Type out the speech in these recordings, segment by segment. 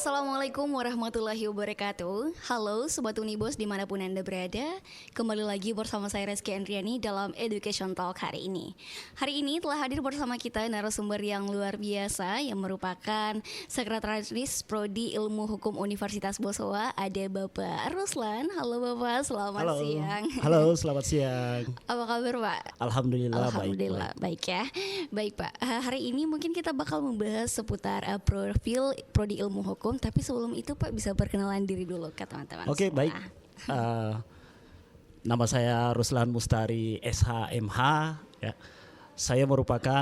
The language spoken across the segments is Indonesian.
Assalamualaikum warahmatullahi wabarakatuh. Halo Sobat Unibos dimanapun Anda berada. Kembali lagi bersama saya Reski Andriani dalam Education Talk hari ini. Hari ini telah hadir bersama kita narasumber yang luar biasa yang merupakan Sekretaris Prodi Ilmu Hukum Universitas Bosowa. Ada Bapak Ruslan. Halo Bapak, selamat siang. Halo, selamat siang. Apa kabar Pak? Alhamdulillah, baik ya. Baik Pak, hari ini mungkin kita bakal membahas seputar profil Prodi Ilmu Hukum. Tapi sebelum itu Pak bisa perkenalan diri dulu ke teman-teman. Oke, baik. Nama saya Ruslan Mustari SHMH. Ya. Saya merupakan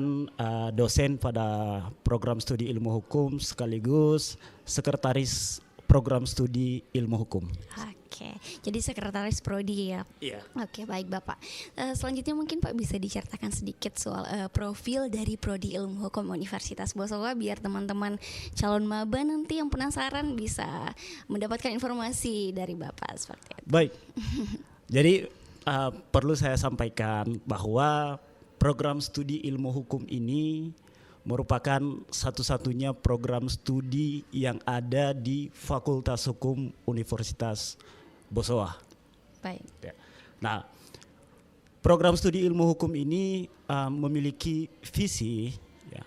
dosen pada program studi ilmu hukum sekaligus sekretaris program studi ilmu hukum. Oke, jadi sekretaris prodi ya. Iya. Oke, baik Bapak. Selanjutnya mungkin Pak bisa diceritakan sedikit soal profil dari Prodi Ilmu Hukum Universitas Bosowa biar teman-teman calon maba nanti yang penasaran bisa mendapatkan informasi dari Bapak seperti itu. Baik. Jadi perlu saya sampaikan bahwa program studi ilmu hukum ini merupakan satu-satunya program studi yang ada di Fakultas Hukum Universitas Bosowa. Baik. Ya. Nah, program studi ilmu hukum ini memiliki visi ya,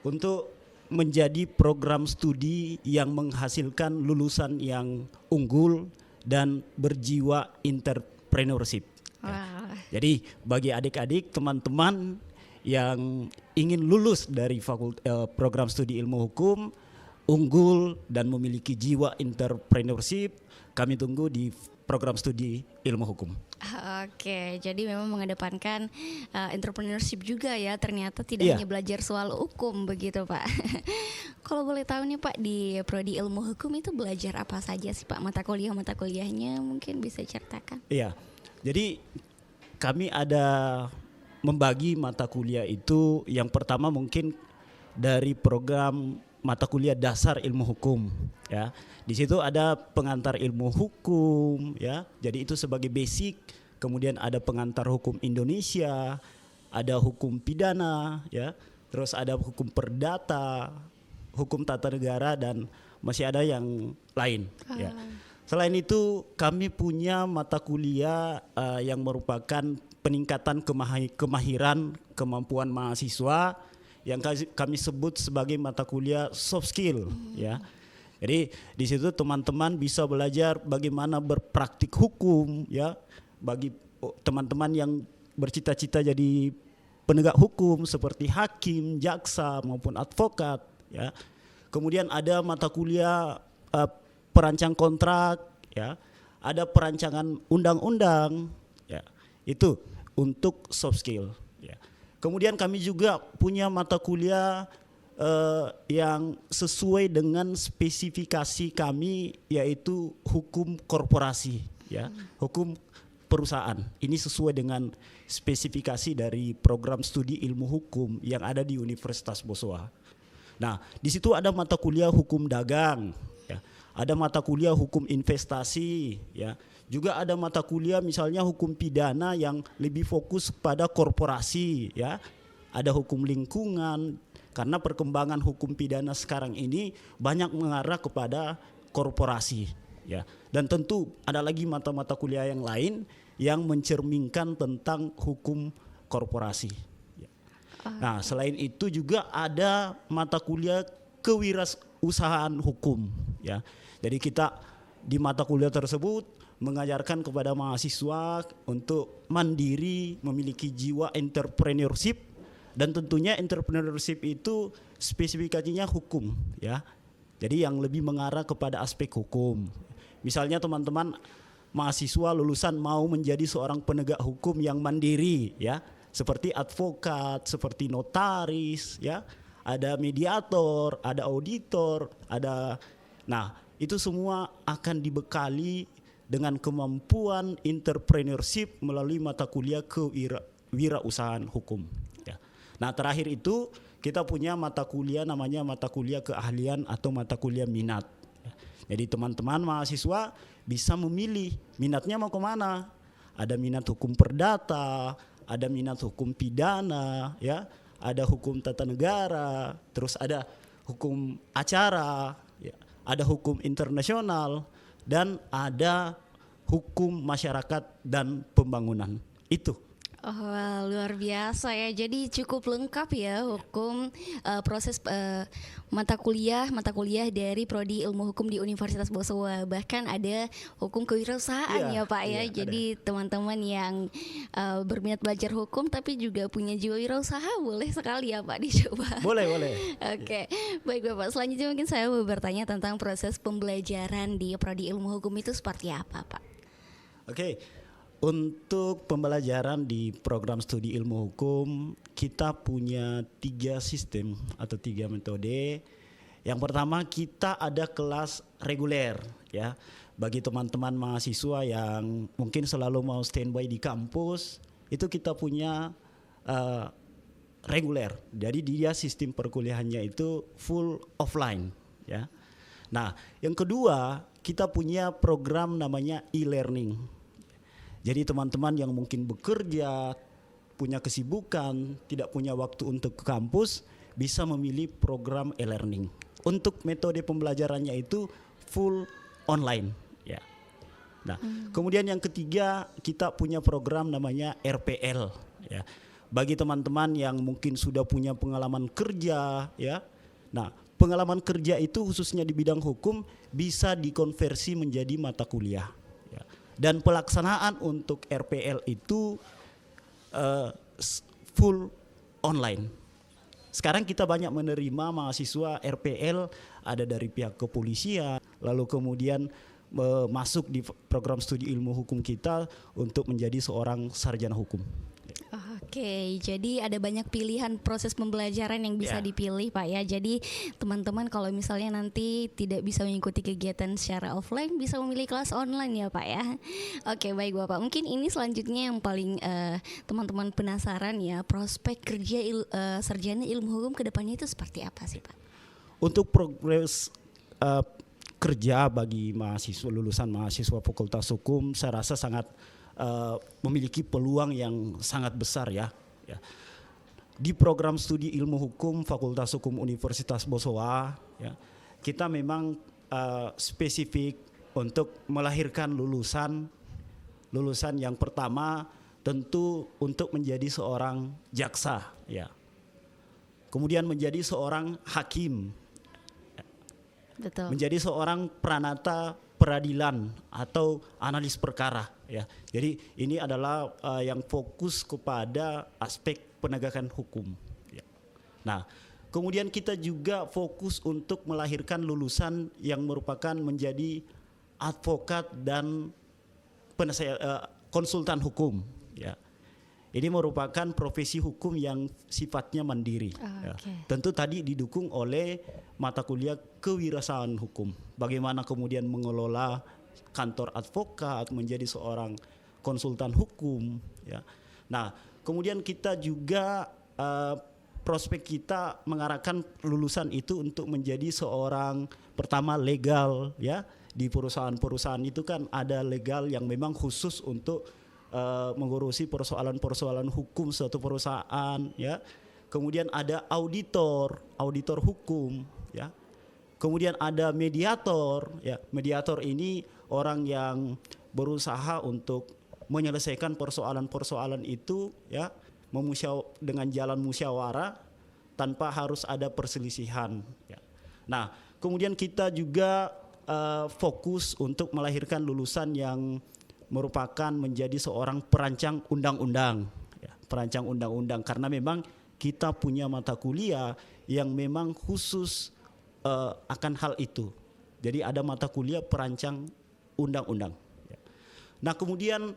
untuk menjadi program studi yang menghasilkan lulusan yang unggul dan berjiwa entrepreneurship. Ya. Jadi bagi adik-adik, teman-teman yang ingin lulus dari program studi ilmu hukum unggul dan memiliki jiwa entrepreneurship, kami tunggu di program studi ilmu hukum. Oke, jadi memang mengedepankan entrepreneurship juga ya. Ternyata tidak hanya belajar soal hukum begitu Pak. Kalau boleh tahu nih Pak, di Prodi Ilmu Hukum itu belajar apa saja sih Pak? Mata kuliahnya mungkin bisa ceritakan. Iya, jadi kami ada membagi mata kuliah itu, yang pertama mungkin dari program mata kuliah dasar ilmu hukum ya. Di situ ada pengantar ilmu hukum ya. Jadi itu sebagai basic. Kemudian ada pengantar hukum Indonesia, ada hukum pidana ya. Terus ada hukum perdata, hukum tata negara dan masih ada yang lain ya. Selain itu kami punya mata kuliah yang merupakan peningkatan kemahiran kemampuan mahasiswa yang kami sebut sebagai mata kuliah soft skill ya. Jadi di situ teman-teman bisa belajar bagaimana berpraktik hukum ya, bagi teman-teman yang bercita-cita jadi penegak hukum seperti hakim, jaksa maupun advokat ya. Kemudian ada mata kuliah perancang kontrak ya, ada perancangan undang-undang ya. Itu untuk soft skill ya. Kemudian kami juga punya mata kuliah yang sesuai dengan spesifikasi kami, yaitu hukum korporasi ya, hukum perusahaan. Ini sesuai dengan spesifikasi dari program studi ilmu hukum yang ada di Universitas Bosowa. Nah, di situ ada mata kuliah hukum dagang ya. Ada mata kuliah hukum investasi ya. Juga ada mata kuliah misalnya hukum pidana yang lebih fokus pada korporasi ya. Ada hukum lingkungan, karena perkembangan hukum pidana sekarang ini banyak mengarah kepada korporasi ya. Dan tentu ada lagi mata-mata kuliah yang lain yang mencerminkan tentang hukum korporasi ya. Nah, selain itu juga ada mata kuliah kewirausahaan hukum ya. Jadi kita di mata kuliah tersebut mengajarkan kepada mahasiswa untuk mandiri, memiliki jiwa entrepreneurship, dan tentunya entrepreneurship itu spesifikasinya hukum ya. Jadi yang lebih mengarah kepada aspek hukum. Misalnya teman-teman mahasiswa lulusan mau menjadi seorang penegak hukum yang mandiri ya, seperti advokat, seperti notaris ya, ada mediator, ada auditor, ada. Nah, itu semua akan dibekali dengan kemampuan entrepreneurship melalui mata kuliah kewirausahaan hukum ya. Nah, terakhir itu kita punya mata kuliah namanya mata kuliah keahlian atau mata kuliah minat ya. Jadi teman-teman mahasiswa bisa memilih minatnya mau kemana. Ada minat hukum perdata, ada minat hukum pidana ya, ada hukum tata negara, terus ada hukum acara ya, ada hukum internasional, dan ada hukum masyarakat dan pembangunan. Itu. Oh, wah, luar biasa ya. Jadi cukup lengkap ya hukum, proses mata kuliah dari prodi Ilmu Hukum di Universitas Bosowa. Bahkan ada hukum kewirausahaan ya Pak ya. Jadi teman-teman yang berminat belajar hukum tapi juga punya jiwa wirausaha, boleh sekali ya Pak dicoba. Boleh. Oke, baik Bapak. Selanjutnya mungkin saya mau bertanya tentang proses pembelajaran di prodi Ilmu Hukum itu seperti apa Pak? Oke. Untuk pembelajaran di program studi ilmu hukum, kita punya 3 sistem atau 3 metode. Yang pertama, kita ada kelas reguler ya. Bagi teman-teman mahasiswa yang mungkin selalu mau standby di kampus, itu kita punya reguler. Jadi dia sistem perkuliahannya itu full offline ya. Nah, yang kedua, kita punya program namanya e-learning. Jadi teman-teman yang mungkin bekerja, punya kesibukan, tidak punya waktu untuk ke kampus, bisa memilih program e-learning. Untuk metode pembelajarannya itu full online ya. Nah, kemudian yang ketiga, kita punya program namanya RPL ya. Bagi teman-teman yang mungkin sudah punya pengalaman kerja ya. Nah, pengalaman kerja itu khususnya di bidang hukum bisa dikonversi menjadi mata kuliah ya. Dan pelaksanaan untuk RPL itu full online. Sekarang kita banyak menerima mahasiswa RPL, ada dari pihak kepolisian, lalu kemudian masuk di program studi ilmu hukum kita untuk menjadi seorang sarjana hukum. Oke, jadi ada banyak pilihan proses pembelajaran yang bisa dipilih Pak ya. Jadi teman-teman kalau misalnya nanti tidak bisa mengikuti kegiatan secara offline, bisa memilih kelas online ya Pak ya. Oke, baik Bapak. Mungkin ini selanjutnya yang paling teman-teman penasaran ya, prospek kerja sarjana ilmu hukum kedepannya itu seperti apa sih Pak? Untuk progres kerja bagi lulusan mahasiswa Fakultas Hukum, saya rasa sangat memiliki peluang yang sangat besar ya. Di program studi ilmu hukum Fakultas Hukum Universitas Bosowa ya, kita memang spesifik untuk melahirkan lulusan yang pertama tentu untuk menjadi seorang jaksa ya. Kemudian menjadi seorang hakim. Betul. Menjadi seorang pranata peradilan atau analis perkara ya. Jadi ini adalah yang fokus kepada aspek penegakan hukum ya. Nah, kemudian kita juga fokus untuk melahirkan lulusan yang merupakan menjadi advokat dan konsultan hukum ya. Ini merupakan profesi hukum yang sifatnya mandiri. Ya. Tentu tadi didukung oleh mata kuliah kewirausahaan hukum. Bagaimana kemudian mengelola kantor advokat, menjadi seorang konsultan hukum. Ya. Nah, kemudian kita juga prospek kita mengarahkan lulusan itu untuk menjadi seorang pertama legal ya. Di perusahaan-perusahaan itu kan ada legal yang memang khusus untuk mengurusi persoalan-persoalan hukum suatu perusahaan ya. Kemudian ada auditor hukum ya. Kemudian ada mediator ya. Mediator ini orang yang berusaha untuk menyelesaikan persoalan-persoalan itu ya, dengan jalan musyawarah tanpa harus ada perselisihan ya. Nah, kemudian kita juga fokus untuk melahirkan lulusan yang merupakan menjadi seorang perancang undang-undang ya, perancang undang-undang, karena memang kita punya mata kuliah yang memang khusus akan hal itu. Jadi ada mata kuliah perancang undang-undang ya. Nah, kemudian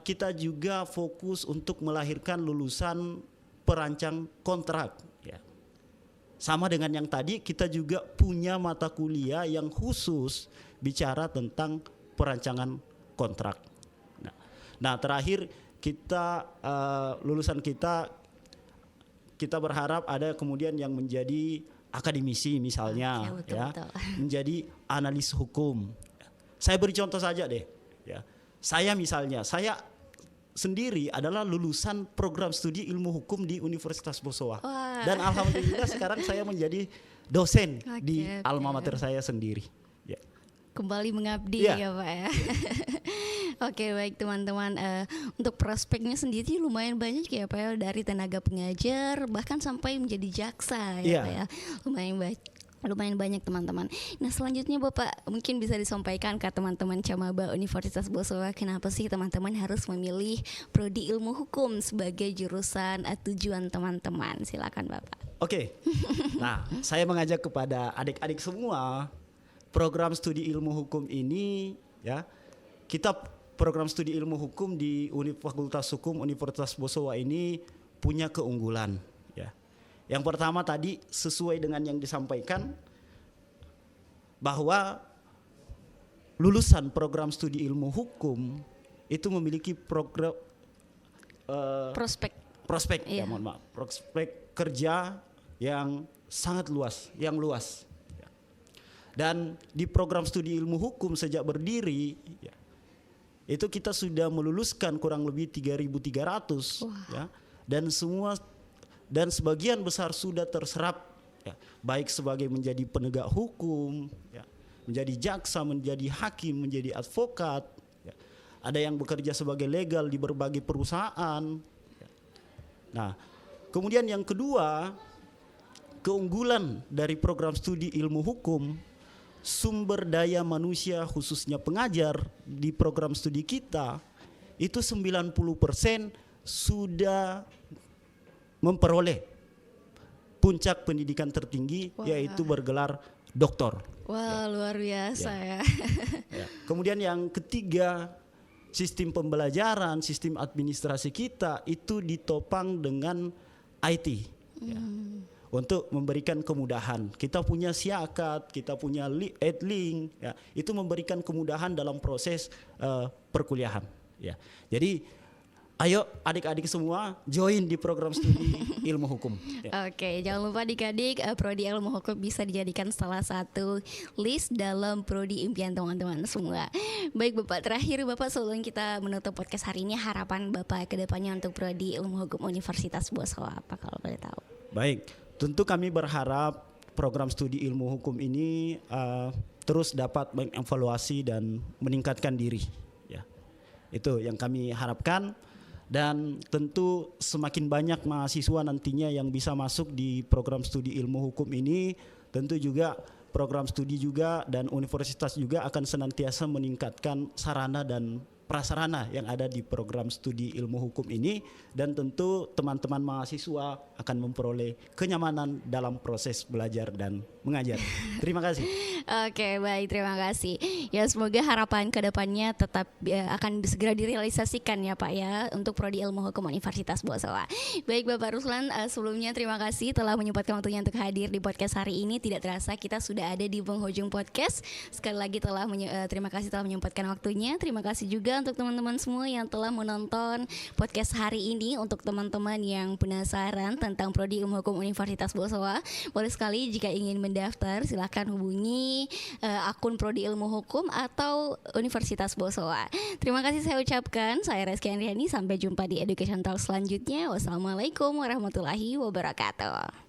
kita juga fokus untuk melahirkan lulusan perancang kontrak ya. Sama dengan yang tadi, kita juga punya mata kuliah yang khusus bicara tentang perancangan kontrak. Nah, terakhir kita lulusan kita berharap ada kemudian yang menjadi akademisi misalnya betul. Menjadi analis hukum. Saya beri contoh saja deh ya. Saya sendiri adalah lulusan program studi ilmu hukum di Universitas Bosowa. Dan alhamdulillah sekarang saya menjadi dosen Oke, di oke. alma mater saya sendiri. Ya. Kembali mengabdi Iya. ya Pak ya. Oke baik teman-teman, untuk prospeknya sendiri lumayan banyak ya Pak ya, dari tenaga pengajar bahkan sampai menjadi jaksa ya Iya. Pak ya. Lumayan banyak teman-teman. Nah selanjutnya Bapak mungkin bisa disampaikan ke teman-teman Camaba Universitas Bosowa, kenapa sih teman-teman harus memilih prodi ilmu hukum sebagai jurusan tujuan teman-teman? Silakan Bapak. Oke. Nah, saya mengajak kepada adik-adik semua, program studi ilmu hukum ini ya. Kita program studi ilmu hukum di Fakultas Hukum Universitas Bosowa ini punya keunggulan ya. Yang pertama tadi sesuai dengan yang disampaikan bahwa lulusan program studi ilmu hukum itu memiliki program prospek Iya. ya, mohon maaf, prospek kerja yang sangat luas, yang luas. Ya. Dan di program studi ilmu hukum sejak berdiri, ya, itu kita sudah meluluskan kurang lebih 3.300, ya, dan sebagian besar sudah terserap, ya, baik sebagai menjadi penegak hukum, ya, menjadi jaksa, menjadi hakim, menjadi advokat. Ya. Ada yang bekerja sebagai legal di berbagai perusahaan. Ya. Nah, kemudian yang kedua, keunggulan dari program studi ilmu hukum, sumber daya manusia khususnya pengajar di program studi kita itu 90% sudah memperoleh puncak pendidikan tertinggi, yaitu bergelar doktor. Wah, luar biasa ya. Ya. Kemudian yang ketiga, sistem pembelajaran, sistem administrasi kita itu ditopang dengan IT. Ya. Untuk memberikan kemudahan. Kita punya Siakat, kita punya Edlink, ya, itu memberikan kemudahan dalam proses perkuliahan. Ya. Jadi ayo adik-adik semua join di program studi ilmu hukum. Ya. Oke, jangan lupa adik-adik, prodi ilmu hukum bisa dijadikan salah satu list dalam prodi impian teman-teman semua. Baik Bapak, terakhir Bapak sebelum kita menutup podcast hari ini, harapan Bapak ke depannya untuk prodi ilmu hukum Universitas Bosowa apa kalau boleh tahu? Baik, tentu kami berharap program studi ilmu hukum ini terus dapat mengevaluasi dan meningkatkan diri. Ya. Itu yang kami harapkan. Dan tentu semakin banyak mahasiswa nantinya yang bisa masuk di program studi ilmu hukum ini, tentu juga program studi juga dan universitas juga akan senantiasa meningkatkan sarana dan prasarana yang ada di program studi ilmu hukum ini, dan tentu teman-teman mahasiswa akan memperoleh kenyamanan dalam proses belajar dan mengajar. Terima kasih. Oke, baik, terima kasih. Ya, semoga harapan ke depannya tetap akan segera direalisasikan ya Pak ya untuk prodi ilmu hukum Universitas Bosowa. Baik Bapak Ruslan, sebelumnya terima kasih telah menyempatkan waktunya untuk hadir di podcast hari ini. Tidak terasa kita sudah ada di penghujung podcast. Sekali lagi terima kasih telah menyempatkan waktunya. Terima kasih juga untuk teman-teman semua yang telah menonton podcast hari ini. Untuk teman-teman yang penasaran tentang prodi ilmu hukum Universitas Bosowa, boleh sekali jika ingin mendaftar silakan hubungi akun prodi ilmu hukum atau Universitas Bosowa. Terima kasih saya ucapkan, saya Reski Andriani, sampai jumpa di Education Talk selanjutnya. Wassalamualaikum warahmatullahi wabarakatuh.